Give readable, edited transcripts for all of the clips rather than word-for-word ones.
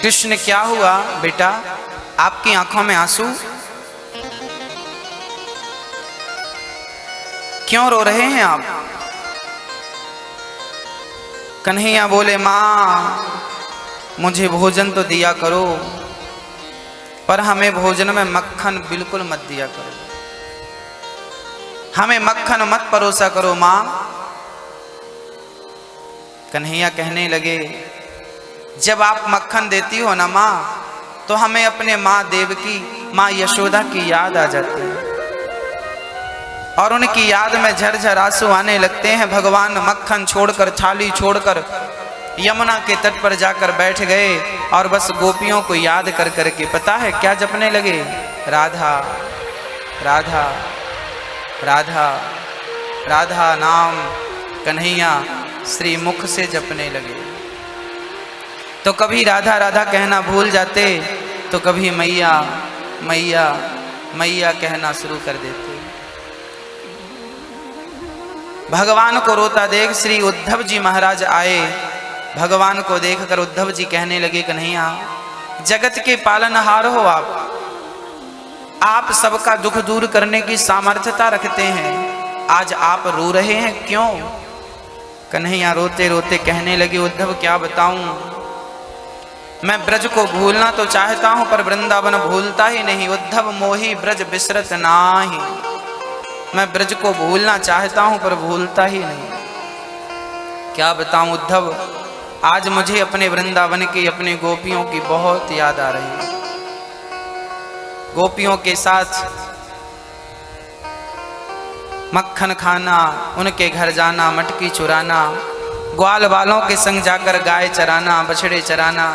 कृष्ण क्या हुआ बेटा, आपकी आंखों में आंसू क्यों रो रहे हैं आप? कन्हैया बोले, माँ मुझे भोजन तो दिया करो, पर हमें भोजन में मक्खन बिल्कुल मत दिया करो, हमें मक्खन मत परोसा करो माँ। कन्हैया कहने लगे, जब आप मक्खन देती हो ना माँ, तो हमें अपने माँ देवकी, माँ यशोदा की याद आ जाती है, और उनकी याद में झरझर आंसू आने लगते हैं। भगवान मक्खन छोड़कर, थाली छोड़कर यमुना के तट पर जाकर बैठ गए और बस गोपियों को याद कर करके पता है क्या जपने लगे? राधा राधा राधा राधा नाम कन्हैया श्री मुख से जपने लगे। तो कभी राधा राधा कहना भूल जाते, तो कभी मैया मैया मैया कहना शुरू कर देते। भगवान को रोता देख श्री उद्धव जी महाराज आए। भगवान को देखकर उद्धव जी कहने लगे, कन्हैया जगत के पालनहार हो आप सबका दुख दूर करने की सामर्थ्यता रखते हैं, आज आप रो रहे हैं क्यों? कन्हैया रोते रोते कहने लगे, उद्धव क्या बताऊं, मैं ब्रज को भूलना तो चाहता हूं पर वृंदावन भूलता ही नहीं। उद्धव मोही ब्रज बिसरत नाही, मैं ब्रज को भूलना चाहता हूं पर भूलता ही नहीं। क्या बताऊं उद्धव, आज मुझे अपने वृंदावन की, अपने गोपियों की बहुत याद आ रही है। गोपियों के साथ मक्खन खाना, उनके घर जाना, मटकी चुराना, ग्वाल वालों के संग जाकर गाय चराना, बछड़े चराना,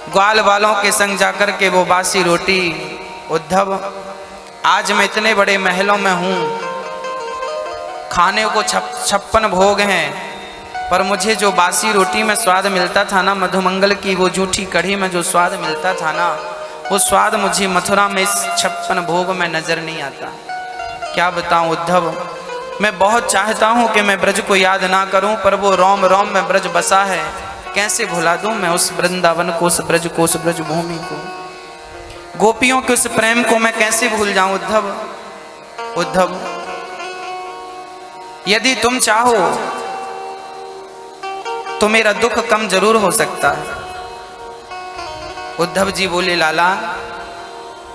ग्वाल वालों के संग जाकर के वो बासी रोटी। उद्धव आज मैं इतने बड़े महलों में हूँ, खाने को 56 भोग हैं, पर मुझे जो बासी रोटी में स्वाद मिलता था ना, मधुमंगल की वो जूठी कढ़ी में जो स्वाद मिलता था ना, वो स्वाद मुझे मथुरा में इस 56 भोग में नजर नहीं आता। क्या बताऊं उद्धव, मैं बहुत चाहता हूं कि मैं ब्रज को याद ना करूं, पर वो रोम रोम में ब्रज बसा है, कैसे भुला दूं मैं उस वृंदावन को, उस ब्रज को, उस ब्रज भूमि को, गोपियों के उस प्रेम को मैं कैसे भूल जाऊं उद्धव। उद्धव यदि तुम चाहो तो मेरा दुख कम जरूर हो सकता है। उद्धव जी बोले, लाला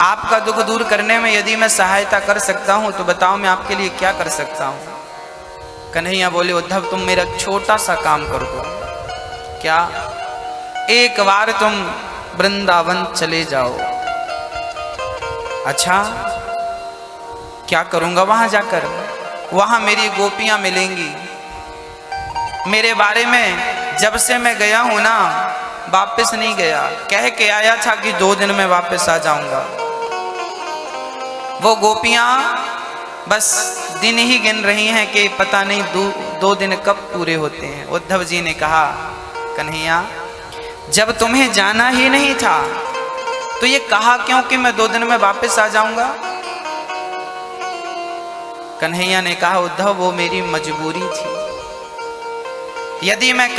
आपका दुख दूर करने में यदि मैं सहायता कर सकता हूं तो बताओ मैं आपके लिए क्या कर सकता हूं। कन्हैया बोले, उद्धव तुम मेरा छोटा सा काम कर दो। क्या? एक बार तुम वृंदावन चले जाओ। अच्छा क्या करूंगा वहां जाकर? वहां मेरी गोपियां मिलेंगी, मेरे बारे में जब से मैं गया हूं ना वापस नहीं गया, कह के आया था कि 2 दिन में वापस आ जाऊंगा। वो गोपियां बस दिन ही गिन रही हैं कि पता नहीं 2 दिन कब पूरे होते हैं। उद्धव जी ने कहा, कन्हैया जब तुम्हें जाना ही नहीं था तो ये कहा क्यों कि मैं 2 दिन में वापस आ जाऊंगा? कन्हैया ने कहा, उद्धव वो मेरी मजबूरी थी। यदि मैं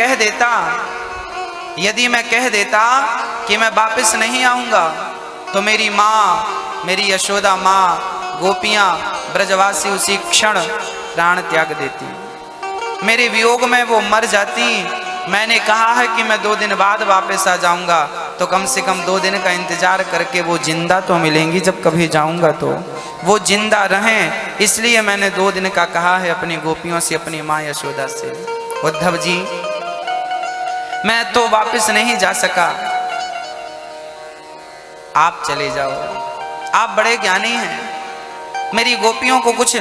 कह देता कि मैं वापस नहीं आऊंगा तो मेरी माँ, मेरी यशोदा माँ, गोपियां, ब्रजवासी उसी क्षण प्राण त्याग देती, मेरे वियोग में वो मर जाती। मैंने कहा है कि मैं 2 दिन बाद वापस आ जाऊंगा, तो कम से कम 2 दिन का इंतजार करके वो जिंदा तो मिलेंगी, जब कभी जाऊंगा तो वो जिंदा रहें, इसलिए मैंने 2 दिन का कहा है अपनी गोपियों से, अपनी माँ यशोदा से। उद्धव जी मैं तो वापस नहीं जा सका, आप चले जाओ, आप बड़े ज्ञानी हैं, मेरी गोपियों को कुछ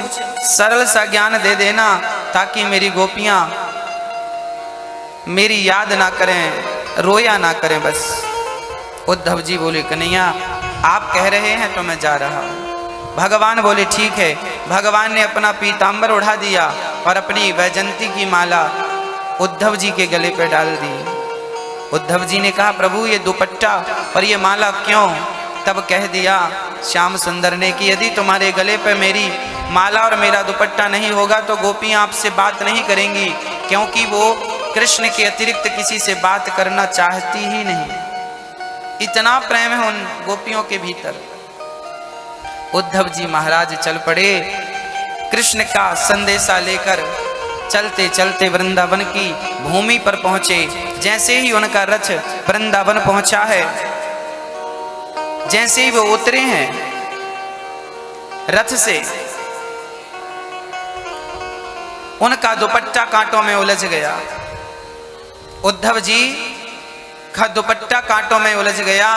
सरल सा ज्ञान दे देना ताकि मेरी गोपियां मेरी याद ना करें, रोया ना करें बस। उद्धव जी बोले, कन्हैया आप कह रहे हैं तो मैं जा रहा हूं। भगवान बोले, ठीक है। भगवान ने अपना पीतांबर उठा दिया और अपनी वैजंती की माला उद्धव जी के गले पर डाल दी। उद्धव जी ने कहा, प्रभु ये दुपट्टा और ये माला क्यों? तब कह दिया श्याम सुंदर ने कि यदि तुम्हारे गले पर मेरी माला और मेरा दुपट्टा नहीं होगा तो गोपियां आपसे बात नहीं करेंगी, क्योंकि वो कृष्ण के अतिरिक्त किसी से बात करना चाहती ही नहीं। इतना प्रेम है उन गोपियों के भीतर। उद्धव जी महाराज चल पड़े कृष्ण का संदेशा लेकर। चलते चलते वृंदावन की भूमि पर पहुंचे। जैसे ही उनका रथ वृंदावन पहुंचा है, जैसे ही वो उतरे हैं रथ से, उनका दुपट्टा कांटों में उलझ गया। उद्धव जी का दुपट्टा कांटों में उलझ गया।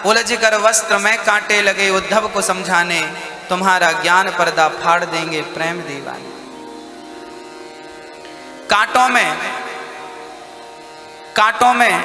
उलझकर वस्त्र में कांटे लगे उद्धव को समझाने, तुम्हारा ज्ञान पर्दा फाड़ देंगे प्रेम दीवाने। कांटों में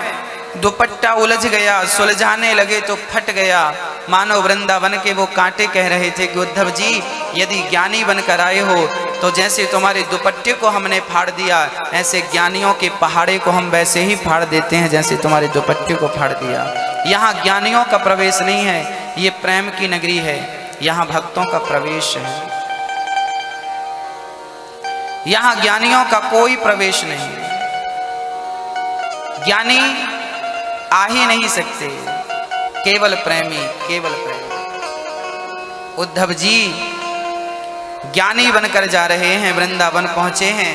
दुपट्टा उलझ गया, सुलझाने लगे तो फट गया। मानो वृंदावन के वो कांटे कह रहे थे कि उद्धव जी यदि ज्ञानी बनकर आए हो तो जैसे तुम्हारे दुपट्टे को हमने फाड़ दिया, ऐसे ज्ञानियों के पहाड़े को हम वैसे ही फाड़ देते हैं जैसे तुम्हारे दुपट्टे को फाड़ दिया। यहाँ ज्ञानियों का प्रवेश नहीं है, ये प्रेम की नगरी है, यहाँ भक्तों का प्रवेश है। यहाँ ज्ञानियों का कोई प्रवेश नहीं, ज्ञानी आ ही नहीं सकते, केवल प्रेमी, केवल प्रेमी। उद्धव जी ज्ञानी बनकर जा रहे हैं, वृंदावन पहुंचे हैं।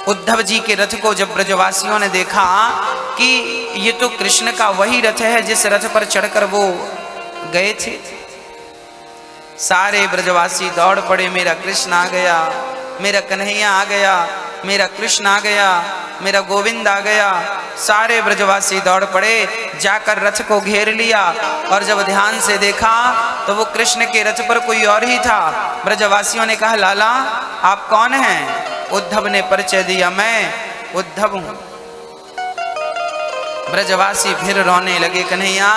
उद्धव जी के रथ को जब ब्रजवासियों ने देखा कि ये तो कृष्ण का वही रथ है जिस रथ पर चढ़कर वो गए थे, सारे ब्रजवासी दौड़ पड़े, मेरा कृष्ण आ गया, मेरा कन्हैया आ गया, मेरा कृष्ण आ गया, मेरा गोविंद आ गया। सारे ब्रजवासी दौड़ पड़े, जाकर रथ को घेर लिया और जब ध्यान से देखा तो वो कृष्ण के रथ पर कोई और ही था। ब्रजवासियों ने कहा, लाला आप कौन हैं? उद्धव ने परिचय दिया, मैं उद्धव हूं। ब्रजवासी फिर रोने लगे, कन्हैया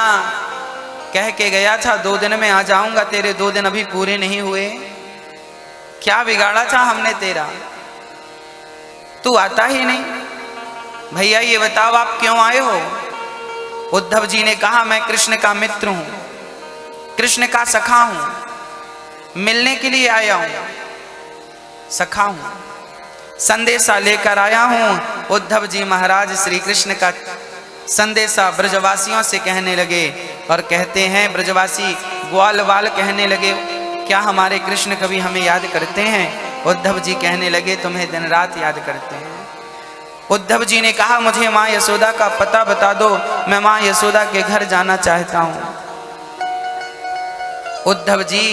कह के गया था 2 दिन में आ जाऊंगा, तेरे 2 दिन अभी पूरे नहीं हुए, क्या बिगाड़ा था हमने तेरा, तू आता ही नहीं। भैया ये बताओ आप क्यों आए हो? उद्धव जी ने कहा, मैं कृष्ण का मित्र हूं, कृष्ण का सखा हूं, मिलने के लिए आया हूं, सखा हूं, संदेशा लेकर आया हूं। उद्धव जी महाराज श्री कृष्ण का संदेशा ब्रजवासियों से कहने लगे और कहते हैं, ब्रजवासी ग्वाल वाल कहने लगे, क्या हमारे कृष्ण कभी हमें याद करते हैं? उद्धव जी कहने लगे, तुम्हें दिन रात याद करते हैं। उद्धव जी ने कहा, मुझे माँ यशोदा का पता बता दो, मैं माँ यशोदा के घर जाना चाहता हूं। उद्धव जी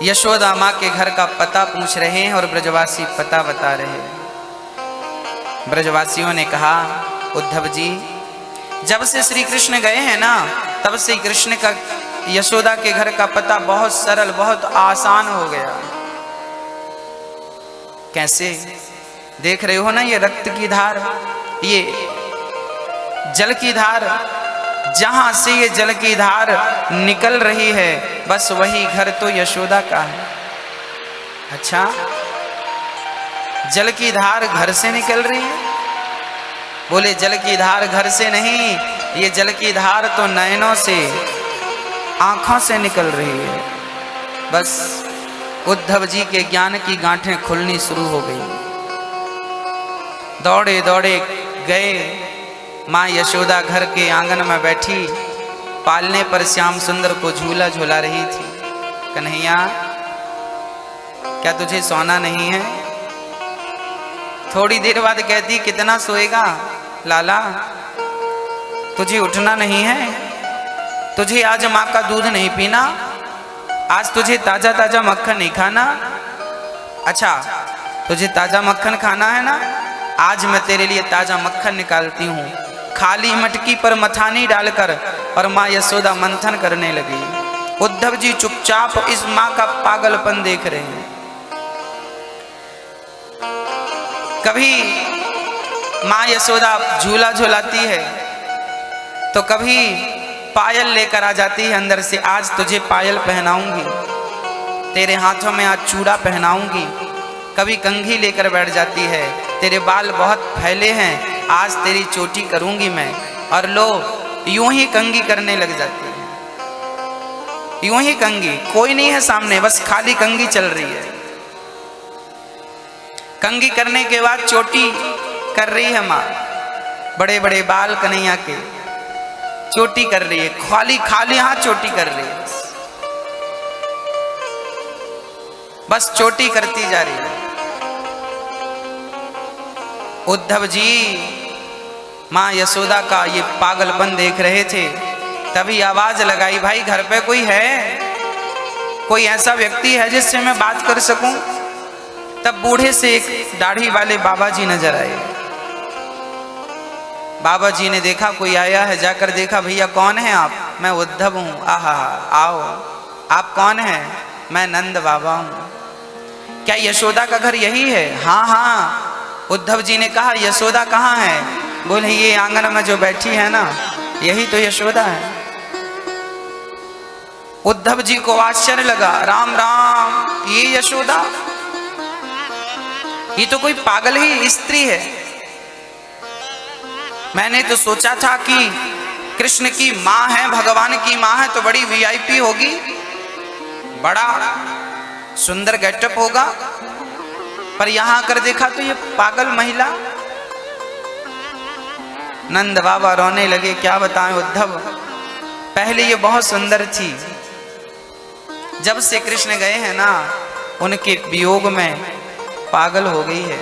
यशोदा माँ के घर का पता पूछ रहे हैं और ब्रजवासी पता बता रहे हैं। ब्रजवासियों ने कहा, उद्धव जी जब से श्री कृष्ण गए हैं ना, तब से कृष्ण का यशोदा के घर का पता बहुत सरल, बहुत आसान हो गया। कैसे? देख रहे हो ना, ये रक्त की धार, ये जल की धार, जहां से ये जल की धार निकल रही है, बस वही घर तो यशोदा का है। अच्छा, जल की धार घर से निकल रही है? बोले, जल की धार घर से नहीं, ये जल की धार तो नयनों से, आंखों से निकल रही है। बस उद्धव जी के ज्ञान की गांठें खुलनी शुरू हो गई। दौड़े दौड़े गए, माँ यशोदा घर के आंगन में बैठी पालने पर श्याम सुंदर को झूला झूला रही थी। कन्हैया क्या तुझे सोना नहीं है? थोड़ी देर बाद कहती, कितना सोएगा लाला, तुझे उठना नहीं है? तुझे आज माँ का दूध नहीं पीना? आज तुझे ताजा ताजा मक्खन नहीं खाना? अच्छा, तुझे ताजा मक्खन खाना है ना? आज मैं तेरे लिए ताजा मक्खन निकालती हूँ। खाली मटकी पर मथानी डालकर और माँ यशोदा मंथन करने लगी। उद्धव जी चुपचाप इस माँ का पागलपन देख रहे हैं। कभी माँ यशोदा झूला झूलाती है तो कभी पायल लेकर आ जाती है अंदर से, आज तुझे पायल पहनाऊंगी, तेरे हाथों में आज चूड़ा पहनाऊंगी। कभी कंघी लेकर बैठ जाती है, तेरे बाल बहुत फैले हैं, आज तेरी चोटी करूंगी मैं। और लो यूं ही कंघी करने लग जाती है, यूं ही कंघी, कोई नहीं है सामने, बस खाली कंघी चल रही है। कंघी करने के बाद चोटी कर रही है माँ। बड़े बड़े बाल कन्हैया के, चोटी कर रही है, खाली खाली हाथ चोटी कर रही है, बस चोटी करती जा रही है। उद्धव जी माँ यशोदा का ये पागलपन देख रहे थे, तभी आवाज लगाई, भाई घर पे कोई है, कोई ऐसा व्यक्ति है जिससे मैं बात कर सकूं। तब बूढ़े से एक दाढ़ी वाले बाबा जी नजर आए। बाबा जी ने देखा कोई आया है, जाकर देखा, भैया कौन है आप? मैं उद्धव हूँ। आहा, आओ। आप कौन हैं? मैं नंद बाबा हूँ। क्या यशोदा का घर यही है? हाँ हाँ। उद्धव जी ने कहा, यशोदा कहाँ है? बोले ये आंगन में जो बैठी है ना, यही तो यशोदा है। उद्धव जी को आश्चर्य लगा, राम राम, ये यशोदा? ये तो कोई पागल ही स्त्री है। मैंने तो सोचा था कि कृष्ण की माँ है, भगवान की माँ है तो बड़ी वीआईपी होगी, बड़ा सुंदर गेटअप होगा, पर यहां आकर देखा तो ये पागल महिला। नंद बाबा रोने लगे, क्या बताएं उद्धव, पहले ये बहुत सुंदर थी, जब से कृष्ण गए हैं ना, उनके वियोग में पागल हो गई है,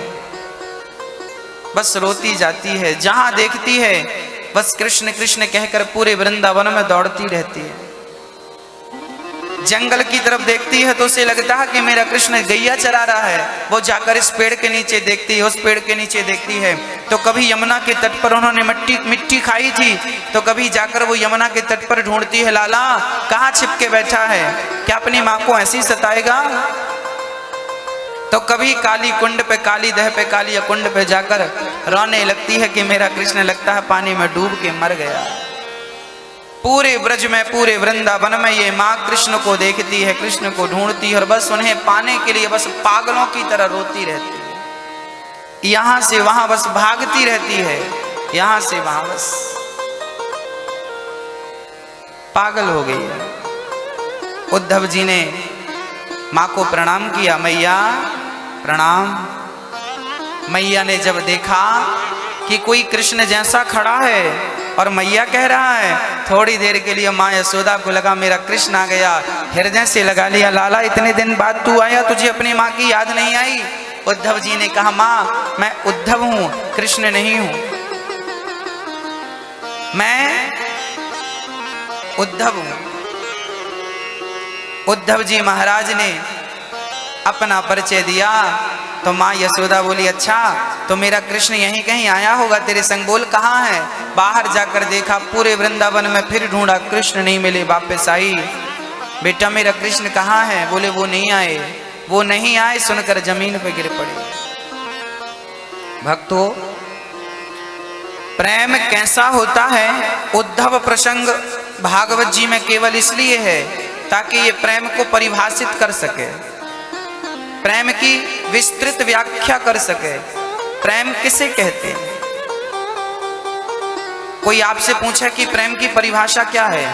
बस रोती जाती है, जहां देखती है बस कृष्ण कृष्ण कहकर पूरे वृंदावन में दौड़ती रहती है। जंगल की तरफ देखती है तो उसे लगता है कि मेरा कृष्ण गैया चरा रहा है, वो जाकर इस पेड़ के नीचे देखती है, उस पेड़ के नीचे देखती है। तो कभी यमुना के तट पर उन्होंने मिट्टी खाई थी, तो कभी जाकर वो यमुना के तट पर ढूंढती है, लाला कहाँ छिप के बैठा है, क्या अपनी माँ को ऐसी सताएगा? तो कभी काली कुंड पे, काली दह पे, काली कुंड पे जाकर रोने लगती है कि मेरा कृष्ण लगता है पानी में डूब के मर गया। पूरे ब्रज में, पूरे वृंदावन में ये माँ कृष्ण को देखती है, कृष्ण को ढूंढती है और बस उन्हें पाने के लिए बस पागलों की तरह रोती रहती है, यहां से वहां बस भागती रहती है, यहां से वहां बस पागल हो गई है। उद्धव जी ने माँ को प्रणाम किया, मैया प्रणाम। मैया ने जब देखा कि कोई कृष्ण जैसा खड़ा है और मैया कह रहा है, थोड़ी देर के लिए माँ यशोदा को लगा मेरा कृष्ण आ गया, हृदय से लगा लिया, लाला इतने दिन बाद तू आया, तुझे अपनी माँ की याद नहीं आई? उद्धव जी ने कहा, माँ मैं उद्धव हूं, कृष्ण नहीं हूं, मैं उद्धव हूं। उद्धव जी महाराज ने अपना परिचय दिया तो माँ यशोदा बोली, अच्छा तो मेरा कृष्ण यहीं कहीं आया होगा तेरे संग, बोल कहाँ है? बाहर जाकर देखा, पूरे वृंदावन में फिर ढूंढा, कृष्ण नहीं मिले, वापस आई, बेटा मेरा कृष्ण कहाँ है? बोले वो नहीं आए, वो नहीं आए। सुनकर जमीन पर गिर पड़े। भक्तों, प्रेम कैसा होता है, उद्धव प्रसंग भागवत जी में केवल इसलिए है ताकि ये प्रेम को परिभाषित कर सके, प्रेम की विस्तृत व्याख्या कर सके। प्रेम किसे कहते हैं? कोई आपसे पूछे कि प्रेम की परिभाषा क्या है,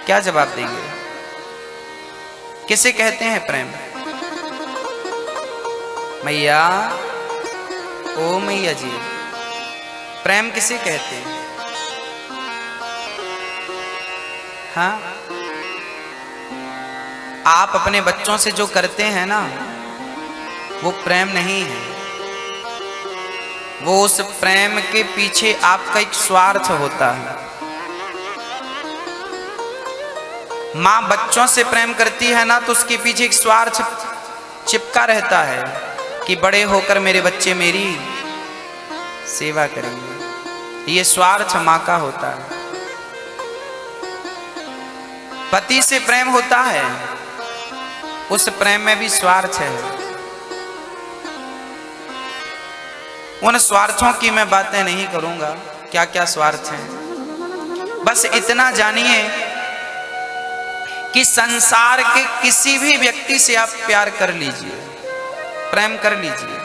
क्या जवाब देंगे? किसे कहते हैं प्रेम? मैया, ओ मैया जी, प्रेम किसे कहते हैं? हाँ, आप अपने बच्चों से जो करते हैं ना, वो प्रेम नहीं है, वो उस प्रेम के पीछे आपका एक स्वार्थ होता है। माँ बच्चों से प्रेम करती है ना, तो उसके पीछे एक स्वार्थ चिपका रहता है कि बड़े होकर मेरे बच्चे मेरी सेवा करेंगे, ये स्वार्थ माँ का होता है। पति से प्रेम होता है, उस प्रेम में भी स्वार्थ है। उन स्वार्थों की मैं बातें नहीं करूंगा, क्या क्या स्वार्थ हैं, बस इतना जानिए कि संसार के किसी भी व्यक्ति से आप प्यार कर लीजिए, प्रेम कर लीजिए,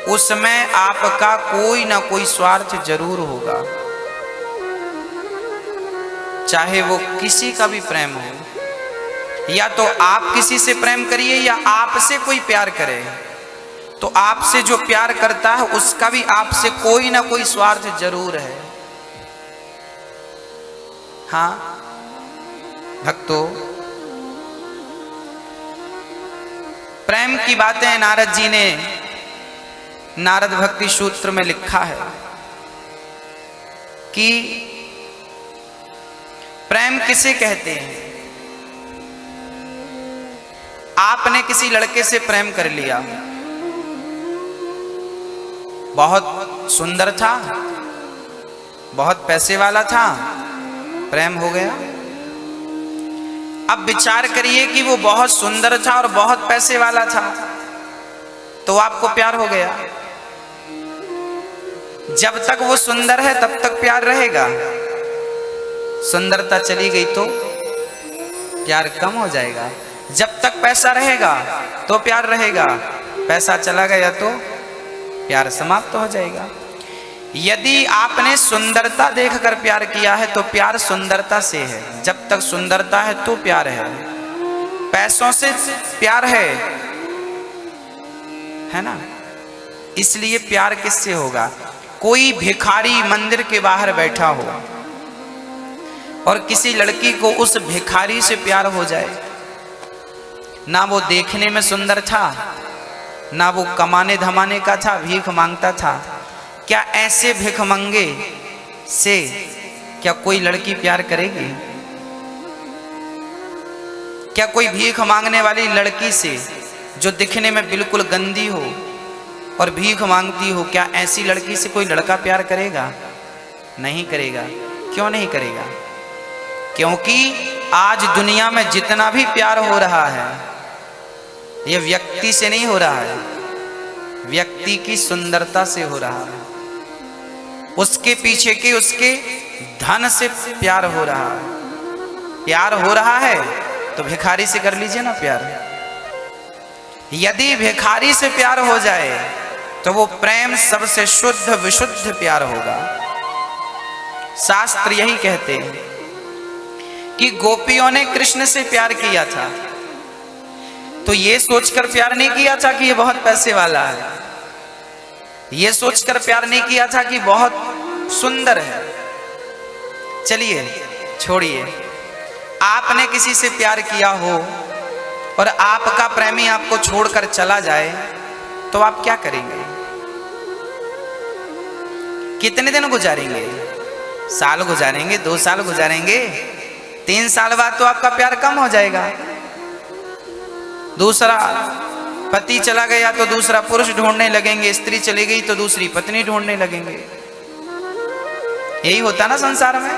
उसमें आपका कोई ना कोई स्वार्थ जरूर होगा, चाहे वो किसी का भी प्रेम हो। या तो आप किसी से प्रेम करिए या आपसे कोई प्यार करे, तो आपसे जो प्यार करता है उसका भी आपसे कोई ना कोई स्वार्थ जरूर है। हाँ भक्तों, प्रेम की बातें नारद जी ने नारद भक्ति सूत्र में लिखा है कि प्रेम किसे कहते हैं। आपने किसी लड़के से प्रेम कर लिया, बहुत सुंदर था, बहुत पैसे वाला था, प्रेम हो गया। अब विचार करिए कि वो बहुत सुंदर था और बहुत पैसे वाला था, तो आपको प्यार हो गया। जब तक वो सुंदर है तब तक प्यार रहेगा, सुंदरता चली गई तो प्यार कम हो जाएगा। जब तक पैसा रहेगा तो प्यार रहेगा, पैसा चला गया तो प्यार समाप्त हो जाएगा। यदि आपने सुंदरता देखकर प्यार किया है तो प्यार सुंदरता से है, जब तक सुंदरता है तो प्यार है। पैसों से प्यार है ना। इसलिए प्यार किससे होगा? कोई भिखारी मंदिर के बाहर बैठा हो और किसी लड़की को उस भिखारी से प्यार हो जाए, ना वो देखने में सुंदर था, ना वो कमाने धमाने का था, भीख मांगता था, क्या ऐसे भिखमंगे से क्या कोई लड़की प्यार करेगी? क्या कोई भीख मांगने वाली लड़की से जो दिखने में बिल्कुल गंदी हो और भीख मांगती हो, क्या ऐसी लड़की से कोई लड़का प्यार करेगा? नहीं करेगा। क्यों नहीं करेगा? क्योंकि आज दुनिया में जितना भी प्यार हो रहा है ये व्यक्ति से नहीं हो रहा है, व्यक्ति की सुंदरता से हो रहा है, उसके पीछे के उसके धन से प्यार हो रहा है। प्यार हो रहा है तो भिखारी से कर लीजिए ना प्यार। यदि भिखारी से प्यार हो जाए तो वो प्रेम सबसे शुद्ध विशुद्ध प्यार होगा। शास्त्र यही कहते हैं कि गोपियों ने कृष्ण से प्यार किया था तो ये सोचकर प्यार नहीं किया था कि ये बहुत पैसे वाला है, ये सोचकर प्यार नहीं किया था कि बहुत सुंदर है। चलिए छोड़िए, आपने किसी से प्यार किया हो और आपका प्रेमी आपको छोड़कर चला जाए तो आप क्या करेंगे? कितने दिन गुजारेंगे? साल गुजारेंगे, 2 साल गुजारेंगे, 3 साल बाद तो आपका प्यार कम हो जाएगा। दूसरा पति चला गया तो दूसरा पुरुष ढूंढने लगेंगे, स्त्री चली गई तो दूसरी पत्नी ढूंढने लगेंगे। यही होता ना संसार में।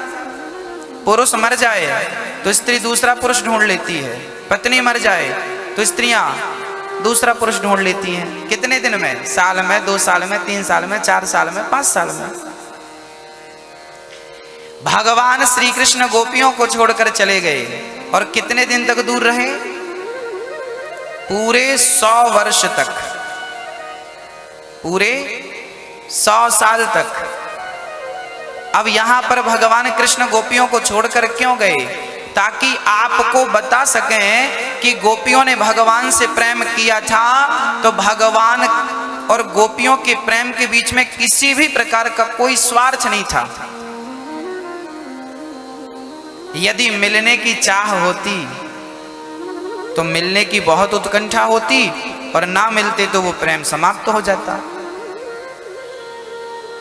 पुरुष मर जाए तो स्त्री दूसरा पुरुष ढूंढ लेती है, पत्नी मर जाए तो स्त्रियां दूसरा पुरुष ढूंढ लेती हैं। कितने दिन में? साल में, 2 साल में, 3 साल में, 4 साल में, 5 साल में। भगवान श्री कृष्ण गोपियों को छोड़कर चले गए और कितने दिन तक दूर रहे? पूरे 100 वर्ष तक, पूरे 100 साल तक। अब यहां पर भगवान कृष्ण गोपियों को छोड़कर क्यों गए? ताकि आपको बता सकें कि गोपियों ने भगवान से प्रेम किया था तो भगवान और गोपियों के प्रेम के बीच में किसी भी प्रकार का कोई स्वार्थ नहीं था। यदि मिलने की चाह होती तो मिलने की बहुत उत्कंठा होती और ना मिलते तो वो प्रेम समाप्त हो जाता।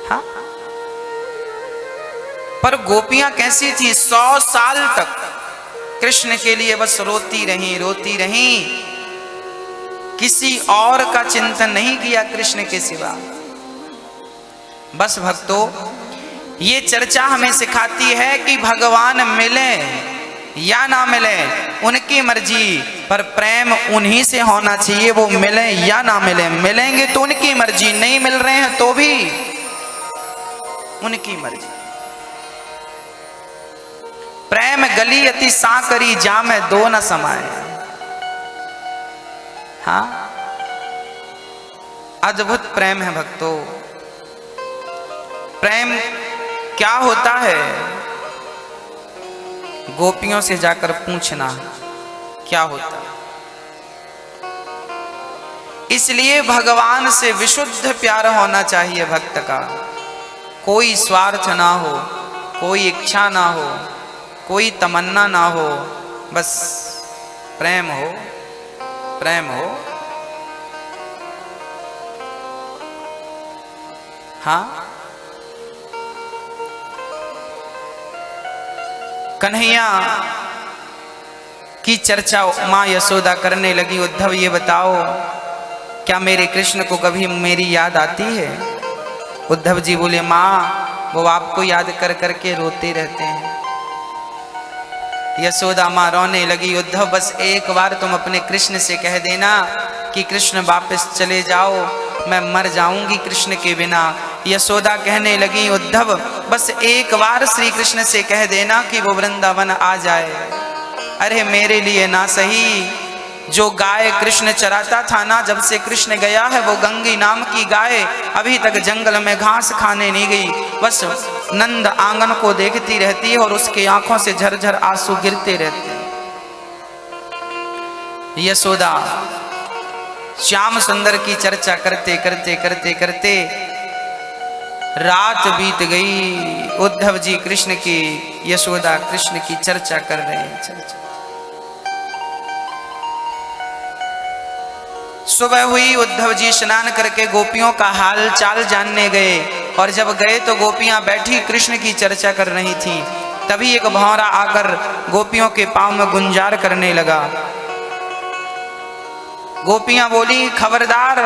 हाँ? पर गोपियां कैसी थी? 100 साल तक कृष्ण के लिए बस रोती रही, रोती रही, किसी और का चिंतन नहीं किया कृष्ण के सिवा। बस भक्तों, ये चर्चा हमें सिखाती है कि भगवान मिले या ना मिले उनकी मर्जी, पर प्रेम उन्हीं से होना चाहिए। वो मिले या ना मिले, मिलेंगे तो उनकी मर्जी, नहीं मिल रहे हैं तो भी उनकी मर्जी। प्रेम गली अति साकरी जामे 2 न समाए। हाँ, अद्भुत प्रेम है भक्तों। प्रेम क्या होता है? गोपियों से जाकर पूछना क्या होता है। इसलिए भगवान से विशुद्ध प्यार होना चाहिए भक्त का। कोई स्वार्थ ना हो, कोई इच्छा ना हो, कोई तमन्ना ना हो, बस प्रेम हो, प्रेम हो। हाँ, कन्हैया की चर्चा माँ यशोदा करने लगी। उद्धव ये बताओ, क्या मेरे कृष्ण को कभी मेरी याद आती है? उद्धव जी बोले, माँ वो आपको याद कर करके रोते रहते हैं। यशोदा माँ रोने लगी। उद्धव बस एक बार तुम अपने कृष्ण से कह देना कि कृष्ण वापस चले जाओ, मैं मर जाऊंगी कृष्ण के बिना। यशोदा कहने लगी, उद्धव बस एक बार श्री कृष्ण से कह देना कि वो वृंदावन आ जाए। अरे मेरे लिए ना सही, जो गाय कृष्ण चराता था ना, जब से कृष्ण गया है वो गंगी नाम की गाय अभी तक जंगल में घास खाने नहीं गई, बस नंद आंगन को देखती रहती है और उसकी आंखों से झरझर आंसू गिरते रहते हैं। यशोदा श्याम सुंदर की चर्चा करते करते करते करते रात बीत गई। उद्धव जी कृष्ण की, यशोदा कृष्ण की चर्चा कर रहे हैं। चर्चा सुबह हुई, उद्धव जी स्नान करके गोपियों का हाल चाल जानने गए, और जब गए तो गोपियां बैठी कृष्ण की चर्चा कर रही थी। तभी एक भौरा आकर गोपियों के पांव में गुंजार करने लगा। गोपियां बोली, खबरदार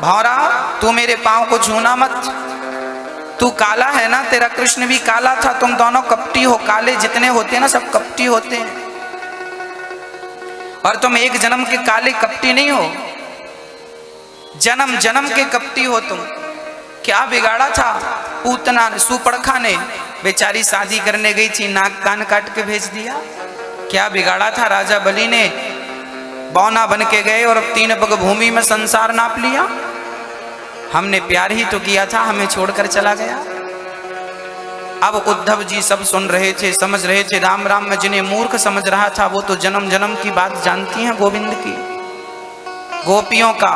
भौरा, तू मेरे पांव को छूना मत, तू काला है ना, तेरा कृष्ण भी काला था, तुम दोनों कपटी हो, काले जितने होते हैं ना सब कपटी होते हैं, और तुम एक जन्म के काले कपटी नहीं हो, जन्म जन्म के कपटी हो तुम। क्या बिगाड़ा था पूतना सुपड़खा ने? बेचारी शादी करने गई थी, नाक कान काट के भेज दिया। क्या बिगाड़ा था राजा बलि ने? बौना बन के गए और अब 3 पग भूमि में संसार नाप लिया। हमने प्यार ही तो किया था, हमें छोड़कर चला गया। अब उद्धव जी सब सुन रहे थे, समझ रहे थे। राम राम में जिन्हें मूर्ख समझ रहा था वो तो जन्म जन्म की बात जानती हैं गोविंद की। गोपियों का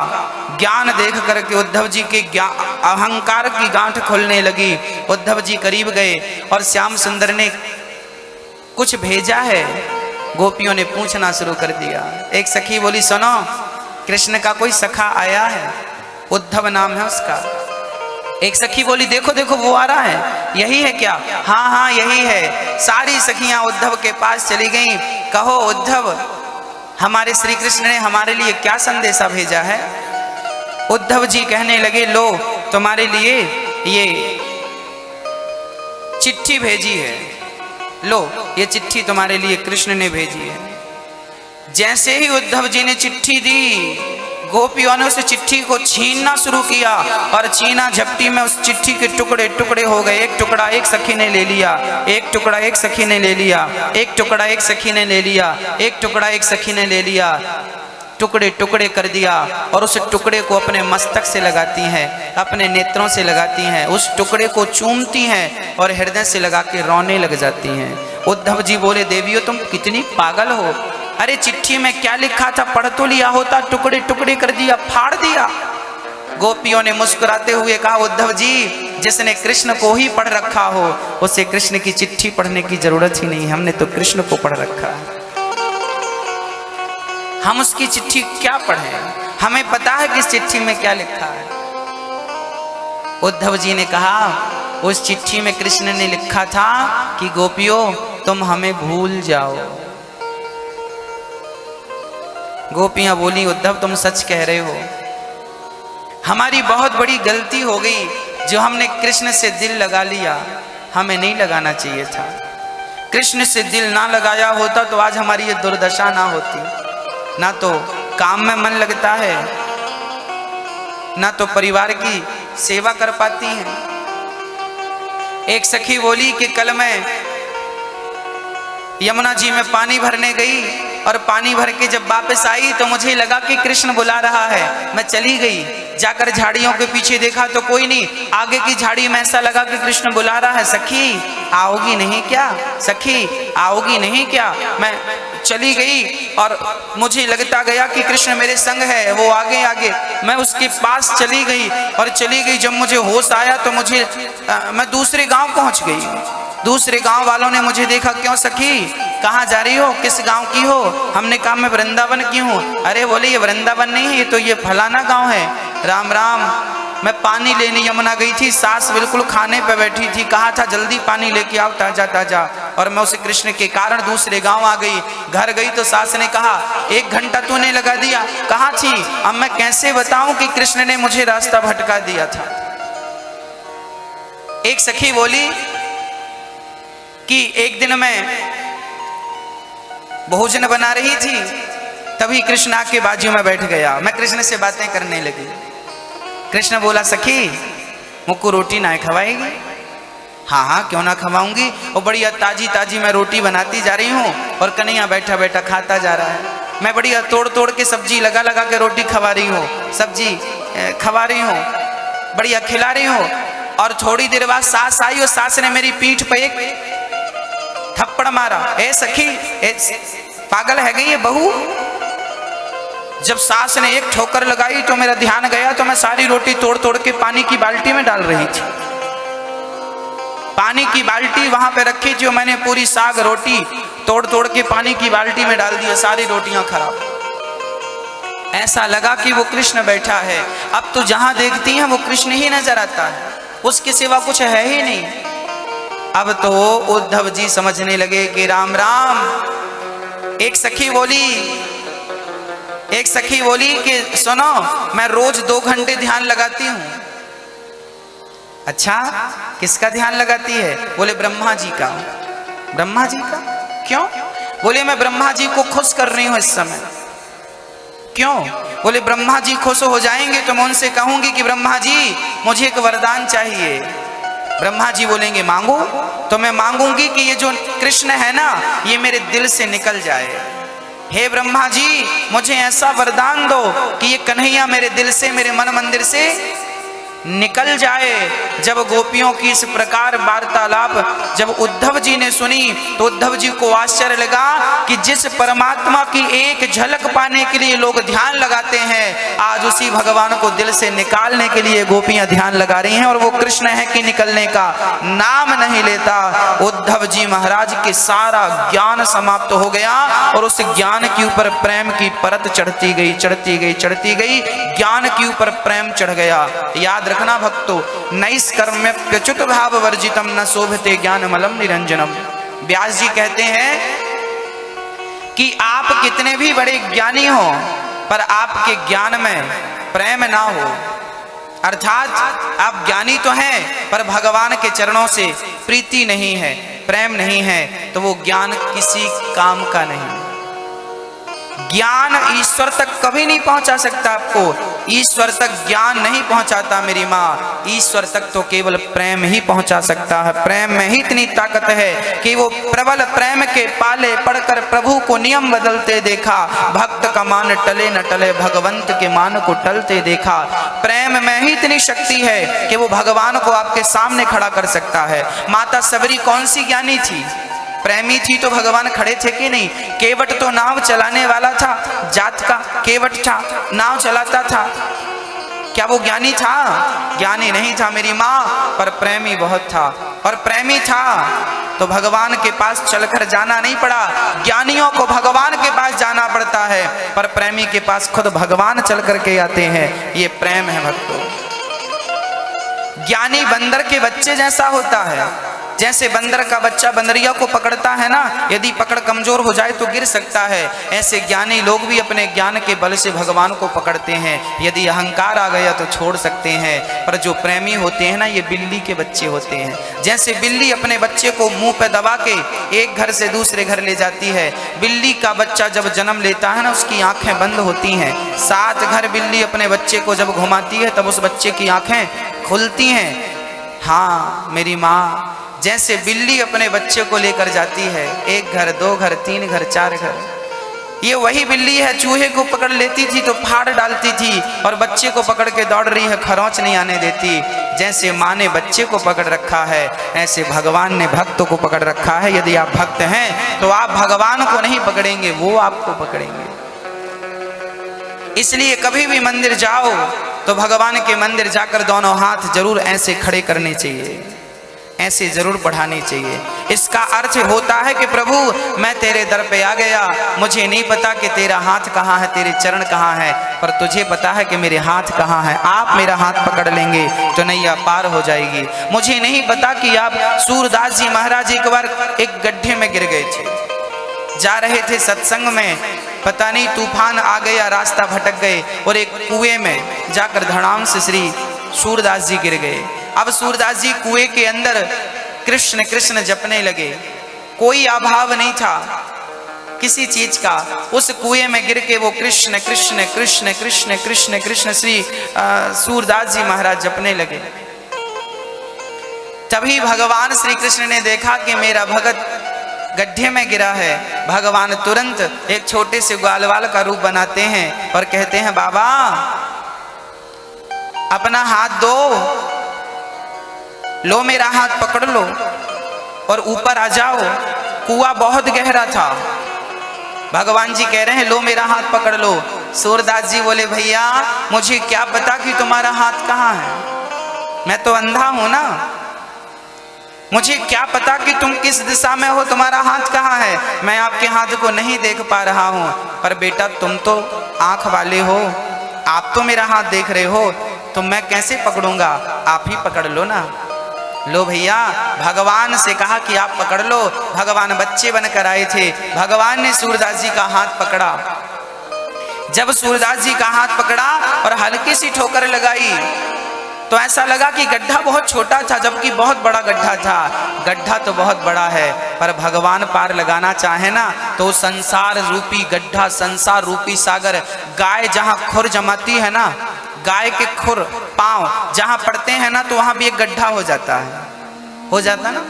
ज्ञान देख करके उद्धव जी के अहंकार की गांठ खुलने लगी। उद्धव जी करीब गए और श्याम सुंदर ने कुछ भेजा है। गोपियों ने पूछना शुरू कर दिया। एक सखी बोली, सुनो, कृष्ण का कोई सखा आया है, उद्धव नाम है उसका। एक सखी बोली, देखो देखो वो आ रहा है, यही है क्या? हाँ हाँ यही है। सारी सखियां उद्धव के पास चली गईं। कहो उद्धव, हमारे श्री कृष्ण ने हमारे लिए क्या संदेशा भेजा है? उद्धव जी कहने लगे, लो तुम्हारे लिए ये चिट्ठी भेजी है, लो ये चिट्ठी तुम्हारे लिए कृष्ण ने भेजी है। जैसे ही उद्धव जी ने चिट्ठी दी, गोपियों ने उस चिट्ठी को छीनना शुरू किया, और छीना झपटी में उस चिट्ठी के टुकड़े टुकड़े हो गए। एक टुकड़ा एक सखी ने ले लिया, एक टुकड़ा एक सखी ने ले लिया, एक टुकड़ा एक सखी ने ले लिया, एक टुकड़ा एक सखी ने ले लिया, टुकड़े टुकड़े कर दिया। और उस टुकड़े को अपने मस्तक से लगाती हैं, अपने नेत्रों से लगाती हैं, उस टुकड़े को चूमती हैं और हृदय से लगा के रोने लग जाती हैं। उद्धव जी बोले, देवियों तुम कितनी पागल हो, अरे चिट्ठी में क्या लिखा था पढ़ तो लिया होता, टुकड़े टुकड़े कर दिया, फाड़ दिया। गोपियों ने मुस्कुराते हुए कहा, उद्धव जी जिसने कृष्ण को ही पढ़ रखा हो उसे कृष्ण की चिट्ठी पढ़ने की जरूरत ही नहीं, हमने तो कृष्ण को पढ़ रखा है, हम उसकी चिट्ठी क्या पढ़ें, हमें पता है कि इस चिट्ठी में क्या लिखा है। उद्धव जी ने कहा, उस चिट्ठी में कृष्ण ने लिखा था कि गोपियों तुम हमें भूल जाओ। गोपियां बोली, उद्धव तुम सच कह रहे हो, हमारी बहुत बड़ी गलती हो गई जो हमने कृष्ण से दिल लगा लिया, हमें नहीं लगाना चाहिए था। कृष्ण से दिल ना लगाया होता तो आज हमारी ये दुर्दशा ना होती, ना तो काम में मन लगता है, ना तो परिवार की सेवा कर पाती हैं। एक सखी बोली कि कल मैं यमुना जी में पानी भरने गई और पानी भर के जब वापस आई तो मुझे लगा कि कृष्ण बुला रहा है। मैं चली गई, जाकर झाड़ियों के पीछे देखा तो कोई नहीं। आगे की झाड़ी में ऐसा लगा कि कृष्ण बुला रहा है, सखी आओगी नहीं क्या, सखी आओगी नहीं क्या। मैं चली गई और मुझे लगता गया कि कृष्ण मेरे संग है, वो आगे आगे। मैं उसके पास चली गई और चली गई। जब मुझे होश आया तो मैं दूसरे गांव पहुंच गई। दूसरे गांव वालों ने मुझे देखा, क्यों सखी कहाँ जा रही हो, किस गांव की हो। हमने कहा मैं वृंदावन की हूँ। अरे बोले ये वृंदावन नहीं है, ये तो ये फलाना गांव है। राम राम। मैं पानी लेने यमुना गई थी, सास बिल्कुल खाने पे बैठी थी, कहा था जल्दी पानी लेके आओ ताजा ताजा। और मैं उसे कृष्ण के कारण दूसरे गांव आ गई। घर गई तो सास ने कहा 1 घंटा तूने लगा दिया, कहाँ थी। अब मैं कैसे बताऊं कि कृष्ण ने मुझे रास्ता भटका दिया था। एक सखी बोली कि एक दिन मैं भोजन बना रही थी, तभी कृष्ण आके बाजू में बैठ गया। मैं कृष्ण से बातें करने लगी। कृष्ण बोला, सखी मुझको रोटी ना खवाएगी। हाँ हाँ क्यों ना खवाऊंगी। और बढ़िया ताजी ताजी मैं रोटी बनाती जा रही हूँ और कन्हैया बैठा बैठा खाता जा रहा है। मैं बढ़िया तोड़ तोड़ के सब्जी लगा लगा के रोटी खवा रही हूँ, सब्जी खवा रही हूँ, बढ़िया खिला रही हूँ। और थोड़ी देर बाद सास आई और सास ने मेरी पीठ पे एक थप्पड़ मारा। ए सखी पागल है गई ये बहू। जब सास ने एक ठोकर लगाई तो मेरा ध्यान गया, तो मैं सारी रोटी तोड़ तोड़ के पानी की बाल्टी में डाल रही थी। पानी की बाल्टी वहां पे रखी थी, मैंने पूरी साग रोटी तोड़ तोड़ के पानी की बाल्टी में डाल दिया, सारी रोटियां खराब। ऐसा लगा कि वो कृष्ण बैठा है। अब तो जहां देखती हैं वो कृष्ण ही नजर आता है, उसके सिवा कुछ है ही नहीं। अब तो उद्धव जी समझने लगे कि राम राम। एक सखी बोली कि सुनो मैं रोज 2 घंटे ध्यान लगाती हूँ। अच्छा किसका ध्यान लगाती है। बोले ब्रह्मा जी का। ब्रह्मा जी का क्यों। बोले मैं ब्रह्मा जी को खुश कर रही हूँ इस समय। क्यों। बोले ब्रह्मा जी खुश हो जाएंगे तो मैं उनसे कहूंगी कि ब्रह्मा जी मुझे एक वरदान चाहिए। ब्रह्मा जी बोलेंगे मांगो। तो मैं मांगूंगी कि ये जो कृष्ण है ना ये मेरे दिल से निकल जाए। हे ब्रह्मा जी मुझे ऐसा वरदान दो कि ये कन्हैया मेरे दिल से, मेरे मन मंदिर से निकल जाए। जब गोपियों की इस प्रकार वार्तालाप जब उद्धव जी ने सुनी तो उद्धव जी को आश्चर्य लगा कि जिस परमात्मा की एक झलक पाने के लिए लोग ध्यान लगाते हैं, आज उसी भगवान को दिल से निकालने के लिए गोपियां ध्यान लगा रही हैं और वो कृष्ण है कि निकलने का नाम नहीं लेता। उद्धव जी महाराज के सारा ज्ञान समाप्त हो गया और उस ज्ञान के ऊपर प्रेम की परत चढ़ती गई, चढ़ती गई, चढ़ती गई। ज्ञान के ऊपर प्रेम चढ़ गया। याद रखना भक्तों, नैष्कर्म्यप्यच्युत भाव वर्जितम न शोभते ज्ञानमलम निरंजनम। व्यास जी कहते हैं कि आप कितने भी बड़े ज्ञानी हो पर आपके ज्ञान में प्रेम ना हो, अर्थात आप ज्ञानी तो हैं पर भगवान के चरणों से प्रीति नहीं है, प्रेम नहीं है, तो वो ज्ञान किसी काम का नहीं। ज्ञान ईश्वर तक कभी नहीं पहुंचा सकता आपको। ईश्वर तक ज्ञान नहीं पहुंचाता मेरी माँ, ईश्वर तक तो केवल प्रेम ही पहुंचा सकता है। प्रेम में ही इतनी ताकत है कि वो प्रबल प्रेम के पाले पढ़कर प्रभु को नियम बदलते देखा। भक्त का मान टले न टले, भगवंत के मान को टलते देखा। प्रेम में ही इतनी शक्ति है कि वो भगवान को आपके सामने खड़ा कर सकता है। माता सबरी कौन सी ज्ञानी थी, प्रेमी थी तो भगवान खड़े थे कि नहीं। केवट तो नाव चलाने वाला था, जात का केवट था, नाव चलाता था, क्या वो ज्ञानी था? ज्ञानी नहीं था मेरी माँ, पर प्रेमी बहुत था। और प्रेमी था तो भगवान के पास चलकर जाना नहीं पड़ा। ज्ञानियों को भगवान के पास जाना पड़ता है पर प्रेमी के पास खुद भगवान चल करके आते हैं। ये प्रेम है भक्तों। ज्ञानी बंदर के बच्चे जैसा होता है। जैसे बंदर का बच्चा बंदरिया को पकड़ता है ना, यदि पकड़ कमजोर हो जाए तो गिर सकता है, ऐसे ज्ञानी लोग भी अपने ज्ञान के बल से भगवान को पकड़ते हैं। यदि अहंकार आ गया तो छोड़ सकते हैं, पर जो प्रेमी होते हैं ना, ये बिल्ली के बच्चे होते हैं। जैसे बिल्ली अपने बच्चे को मुंह पे दबा के एक घर से दूसरे घर ले जाती है। बिल्ली का बच्चा जब जन्म लेता है ना, उसकी आंखें बंद होती हैं। 7 घर बिल्ली अपने बच्चे को जब घुमाती है तब उस बच्चे की आंखें खुलती हैं। हाँ मेरी माँ, जैसे बिल्ली अपने बच्चे को लेकर जाती है 1 घर 2 घर 3 घर 4 घर, ये वही बिल्ली है, चूहे को पकड़ लेती थी तो फाड़ डालती थी, और बच्चे को पकड़ के दौड़ रही है, खरोंच नहीं आने देती। जैसे माँ ने बच्चे को पकड़ रखा है, ऐसे भगवान ने भक्तों को पकड़ रखा है। यदि आप भक्त हैं तो आप भगवान को नहीं पकड़ेंगे, वो आपको पकड़ेंगे। इसलिए कभी भी मंदिर जाओ तो भगवान के मंदिर जाकर दोनों हाथ जरूर ऐसे खड़े करने चाहिए, ऐसे जरूर बढ़ाने चाहिए। इसका अर्थ होता है कि प्रभु मैं तेरे दर पे आ गया, मुझे नहीं पता कि तेरा हाथ कहाँ है, तेरे चरण कहाँ है, पर तुझे पता है कि मेरे हाथ कहाँ है। आप मेरा हाथ पकड़ लेंगे तो नैया पार हो जाएगी। मुझे नहीं पता कि आप सूरदास जी महाराज एक बार एक गड्ढे में गिर गए थे, जा रहे थे सत्संग में, पता नहीं तूफान आ गया, रास्ता भटक गए और एक कुएं में जाकर धड़ाम से श्री सूरदास जी गिर गए। अब सूरदास जी कुएं के अंदर कृष्ण कृष्ण जपने लगे, कोई अभाव नहीं था किसी चीज का। उस कुएं में गिर के वो कृष्ण कृष्ण कृष्ण कृष्ण कृष्ण कृष्ण श्री सूरदास जी महाराज जपने लगे। तभी भगवान श्री कृष्ण ने देखा कि मेरा भगत गड्ढे में गिरा है। भगवान तुरंत एक छोटे से ग्वालवाल का रूप बनाते हैं और कहते हैं बाबा अपना हाथ दो, लो मेरा हाथ पकड़ लो और ऊपर आ जाओ। कुआं बहुत गहरा था। भगवान जी कह रहे हैं लो मेरा हाथ पकड़ लो। सूरदास जी बोले भैया मुझे क्या पता कि तुम्हारा हाथ कहाँ है, मैं तो अंधा हूं ना, मुझे क्या पता कि तुम किस दिशा में हो, तुम्हारा हाथ कहाँ है, मैं आपके हाथ को नहीं देख पा रहा हूं। पर बेटा तुम तो आंख वाले हो, आप तो मेरा हाथ देख रहे हो, तो मैं कैसे पकड़ूंगा, आप ही पकड़ लो ना। लो भैया, भगवान से कहा कि आप पकड़ लो। भगवान बच्चे बनकर आए थे, भगवान ने सूरदास जी का हाथ पकड़ा। जब सूरदास जी का हाथ पकड़ा और हल्की सी ठोकर लगाई तो ऐसा लगा कि गड्ढा बहुत छोटा था, जबकि बहुत बड़ा गड्ढा था। गड्ढा तो बहुत बड़ा है, पर भगवान पार लगाना चाहे ना तो संसार रूपी गड्ढा, संसार रूपी सागर, गाय जहाँ खुर जमाती है ना, गाय के खुर पांव जहां पड़ते हैं ना, तो वहां भी एक गड्ढा हो जाता है, हो जाता ना।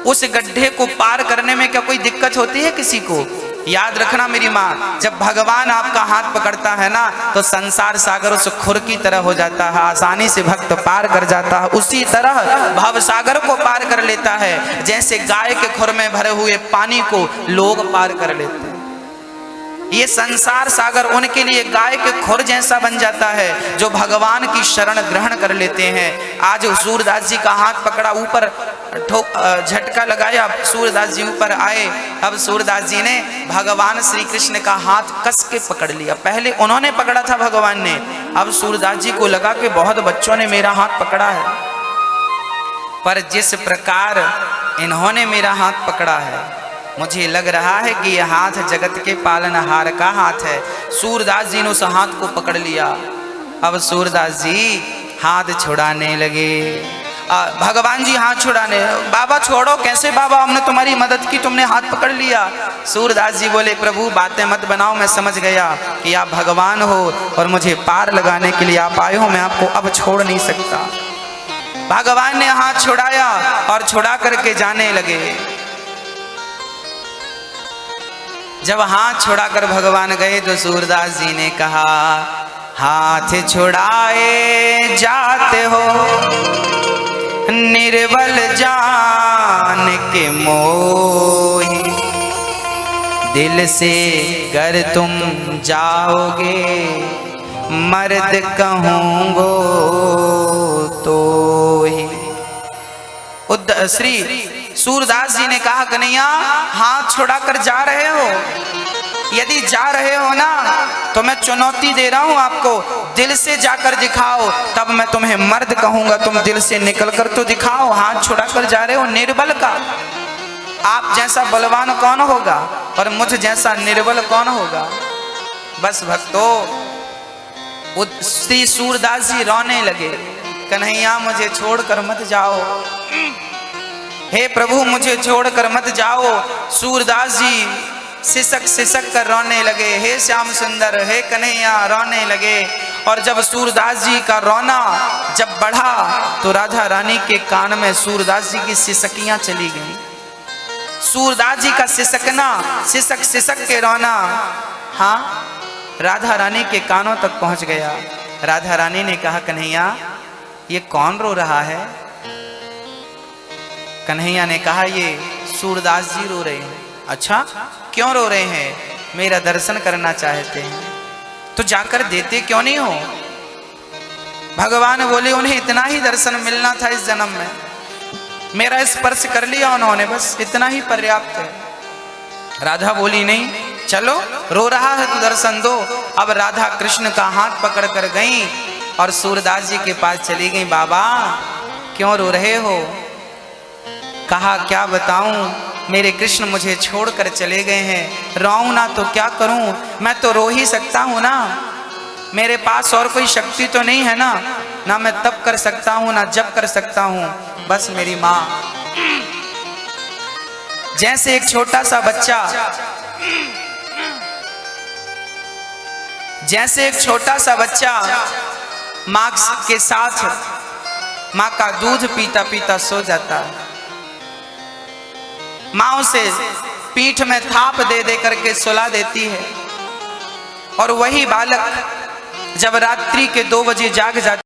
उस गड्ढे को पार करने में क्या कोई दिक्कत होती है किसी को? याद रखना मेरी माँ, जब भगवान आपका हाथ पकड़ता है ना तो संसार सागर उस खुर की तरह हो जाता है, आसानी से भक्त पार कर जाता है। उसी तरह भव सागर को पार कर लेता है, जैसे गाय के खुर में भरे हुए पानी को लोग पार कर लेते हैं। ये संसार सागर उनके लिए गाय के खुर जैसा बन जाता है जो भगवान की शरण ग्रहण कर लेते हैं। आज सूरदास जी का हाथ पकड़ा, ऊपर झटका लगाया, सूरदास जी ऊपर आए। अब सूरदास जी ने भगवान श्री कृष्ण का हाथ कस के पकड़ लिया। पहले उन्होंने पकड़ा था भगवान ने, अब सूरदास जी को लगा कि बहुत बच्चों ने मेरा हाथ पकड़ा है, पर जिस प्रकार इन्होंने मेरा हाथ पकड़ा है मुझे लग रहा है कि यह हाथ जगत के पालनहार का हाथ है। सूरदास जी ने उस हाथ को पकड़ लिया। अब सूरदास जी हाथ छुड़ाने लगे। भगवान जी हाथ छुड़ाने, बाबा छोड़ो, कैसे बाबा, हमने तुम्हारी मदद की, तुमने हाथ पकड़ लिया। सूरदास जी बोले प्रभु बातें मत बनाओ, मैं समझ गया कि आप भगवान हो और मुझे पार लगाने के लिए आप आए हो, मैं आपको अब छोड़ नहीं सकता। भगवान ने हाथ छुड़ाया और छुड़ा करके जाने लगे। जब हाथ छुड़ाकर भगवान गए तो सूरदास जी ने कहा हाथ छुड़ाए जाते हो निर्बल जान के मोही, दिल से गर तुम जाओगे मर्द कहूँगो तो ही। श्री सूरदास जी ने कहा कन्हैया हाथ छुड़ाकर जा रहे हो, यदि जा रहे हो ना तो मैं चुनौती दे रहा हूं आपको, दिल से जाकर दिखाओ, तब मैं तुम्हें मर्द कहूंगा। तुम दिल से निकल कर तो दिखाओ। हाथ छुड़ाकर जा रहे हो निर्बल का, आप जैसा बलवान कौन होगा और मुझ जैसा निर्बल कौन होगा। बस भक्तों, श्री सूरदास जी रोने लगे, कन्हैया मुझे छोड़कर मत जाओ, हे प्रभु मुझे छोड़कर मत जाओ। सूरदास जी सिसक सिसक कर रोने लगे, हे श्याम सुंदर, हे कन्हैया, रोने लगे। और जब सूरदास जी का रोना जब बढ़ा तो राधा रानी के कान में सूरदास जी की सिसकियां चली गईं। सूरदास जी का सिसकना, सिसक सिसक के रोना हाँ राधा रानी के कानों तक पहुंच गया। राधा रानी ने कहा कन्हैया ये कौन रो रहा है? कन्हैया ने कहा ये सूरदास जी रो रहे हैं। अच्छा क्यों रो रहे हैं? मेरा दर्शन करना चाहते हैं। तो जाकर देते क्यों नहीं हो? भगवान बोले उन्हें इतना ही दर्शन मिलना था इस जन्म में, मेरा स्पर्श कर लिया उन्होंने, बस इतना ही पर्याप्त है। राधा बोली नहीं, चलो रो रहा है तो दर्शन दो। अब राधा कृष्ण का हाथ पकड़ कर गई और सूरदास जी के पास चली गई। बाबा क्यों रो रहे हो? कहा क्या बताऊं, मेरे कृष्ण मुझे छोड़कर चले गए हैं, रोऊं ना तो क्या करूं? मैं तो रो ही सकता हूं ना, मेरे पास और कोई शक्ति तो नहीं है ना, ना मैं तप कर सकता हूं ना जप कर सकता हूं। बस मेरी माँ, जैसे एक छोटा सा बच्चा, जैसे एक छोटा सा बच्चा माँ के साथ माँ का दूध पीता पीता सो जाता है, माँ उसे पीठ में थाप दे दे करके सुला देती है, और वही बालक जब रात्रि के 2 बजे जाग जाता